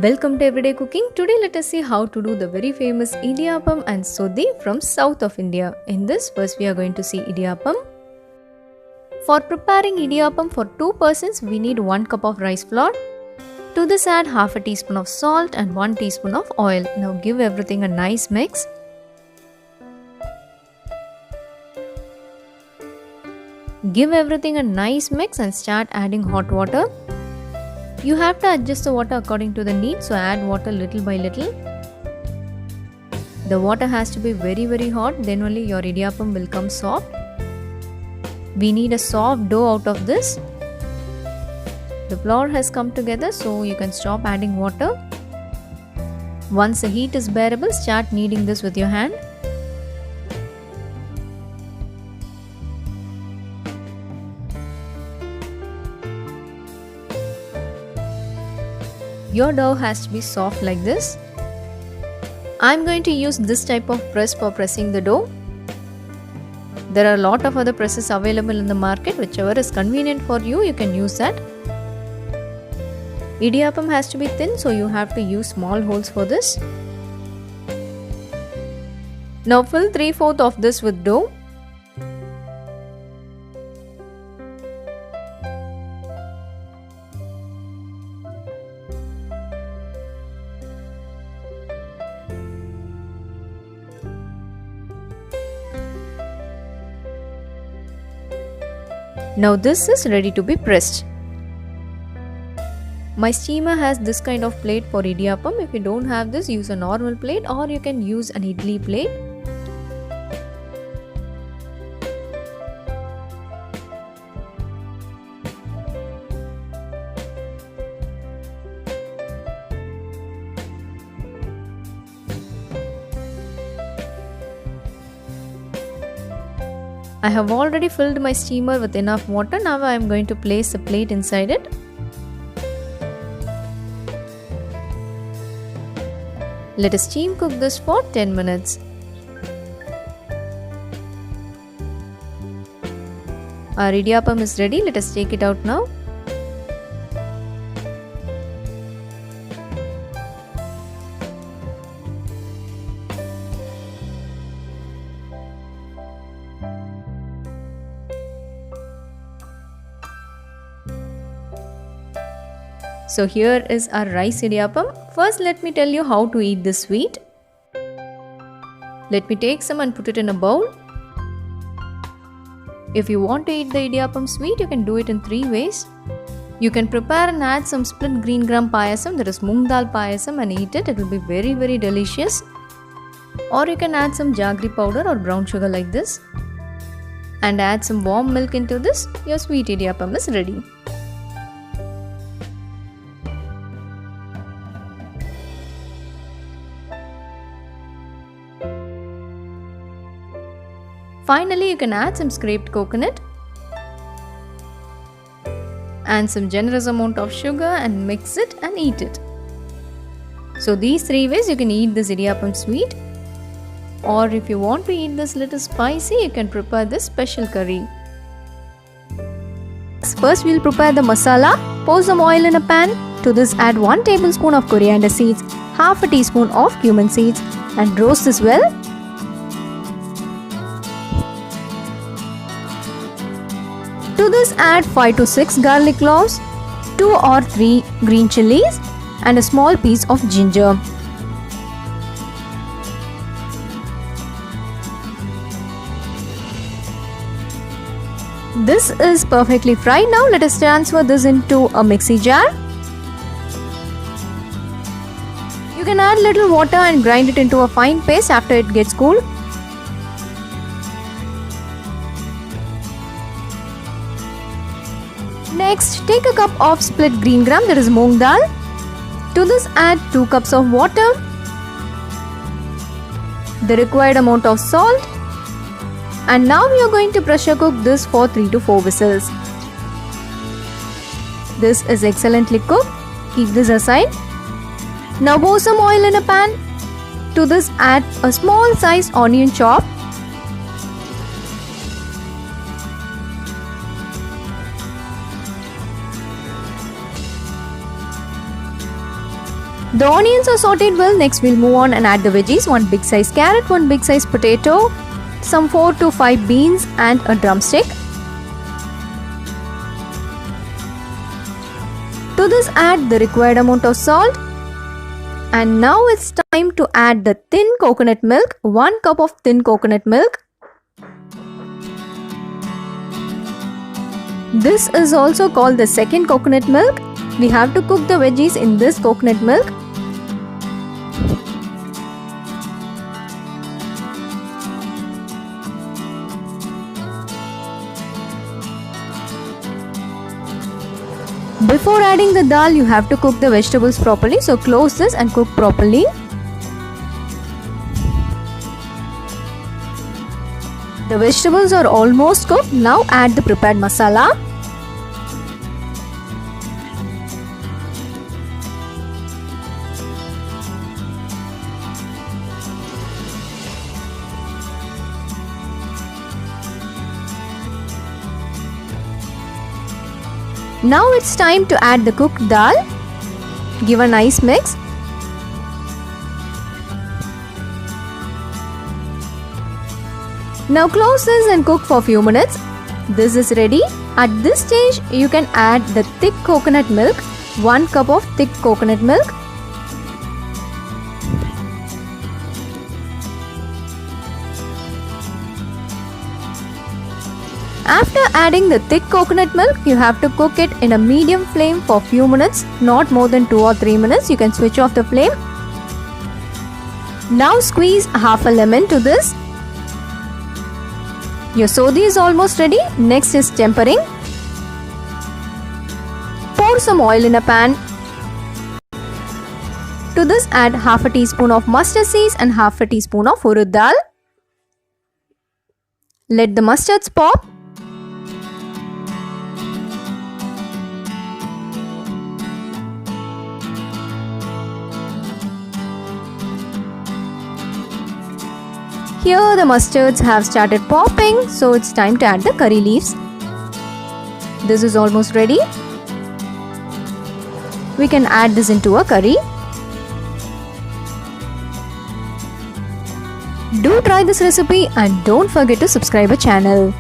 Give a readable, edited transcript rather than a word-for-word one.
Welcome to Everyday Cooking. Today let us see how to do the very famous idiyappam and sodhi from south of India. In this, first we are going to see idiyappam. For preparing idiyappam for 2 persons, we need 1 cup of rice flour. To this add half a teaspoon of salt and 1 teaspoon of oil. Now give everything a nice mix. Give everything a nice mix and start adding hot water. You have to adjust the water according to the need, so add water little by little. The water has to be very hot, then only your idiyappam will come soft. We need a soft dough out of this. The flour has come together, so you can stop adding water. Once the heat is bearable, start kneading this with your hand. Your dough has to be soft like this. I'm going to use this type of press for pressing the dough. There are a lot of other presses available in the market. Whichever is convenient for you, you can use that. Idiyappam has to be thin, so you have to use small holes for this. Now fill 3/4 of this with dough. Now this is ready to be pressed. My steamer has this kind of plate for idiyappam. If you don't have this, use a normal plate or you can use an idli plate. I have already filled my steamer with enough water. Now I am going to place a plate inside it. Let us steam cook this for 10 minutes. Our idiyappam is ready. Let us take it out now. So here is our rice idiyappam. First let me tell you how to eat this sweet. Let me take some and put it in a bowl. If you want to eat the idiyappam sweet, you can do it in 3 ways. You can prepare and add some split green gram payasam, that is moong dal payasam, and eat it. It will be very delicious. Or you can add some jaggery powder or brown sugar like this. And add some warm milk into this. Your sweet idiyappam is ready. Finally, you can add some scraped coconut and some generous amount of sugar and mix it and eat it. So these 3 ways you can eat this idiyappam sweet. Or if you want to eat this little spicy, you can prepare this special curry. First we will prepare the masala. Pour some oil in a pan. To this add 1 tablespoon of coriander seeds, half a teaspoon of cumin seeds and roast this well. To this add 5 to 6 garlic cloves, 2 or 3 green chilies and a small piece of ginger. This is perfectly fried. Now let us transfer this into a mixie jar. You can add little water and grind it into a fine paste after it gets cool. Next, take a cup of split green gram, that is moong dal. To this add 2 cups of water, the required amount of salt, and now we are going to pressure cook this for 3 to 4 whistles. This is excellently cooked. Keep this aside. Now pour some oil in a pan. To this add a small sized onion chop. The onions are sauteed well. Next we'll move on and add the veggies. 1 big size carrot, 1 big size potato, some 4 to 5 beans and a drumstick. To this add the required amount of salt. And now it's time to add the thin coconut milk. 1 cup of thin coconut milk. This is also called the second coconut milk. We have to cook the veggies in this coconut milk. Before adding the dal, you have to cook the vegetables properly. So close this and cook properly. The vegetables are almost cooked. Now add the prepared masala. Now it's time to add the cooked dal. Give a nice mix. Now close this and cook for a few minutes. This is ready. At this stage, you can add the thick coconut milk. 1 cup of thick coconut milk. After adding the thick coconut milk, you have to cook it in a medium flame for few minutes, not more than 2 or 3 minutes. You can switch off the flame. Now squeeze half a lemon to this. Your sodhi is almost ready. Next is tempering. Pour some oil in a pan. To this add half a teaspoon of mustard seeds and half a teaspoon of urud dal. Let the mustards pop. Here the mustards have started popping, so it's time to add the curry leaves. This is almost ready. We can add this into a curry. Do try this recipe and don't forget to subscribe our channel.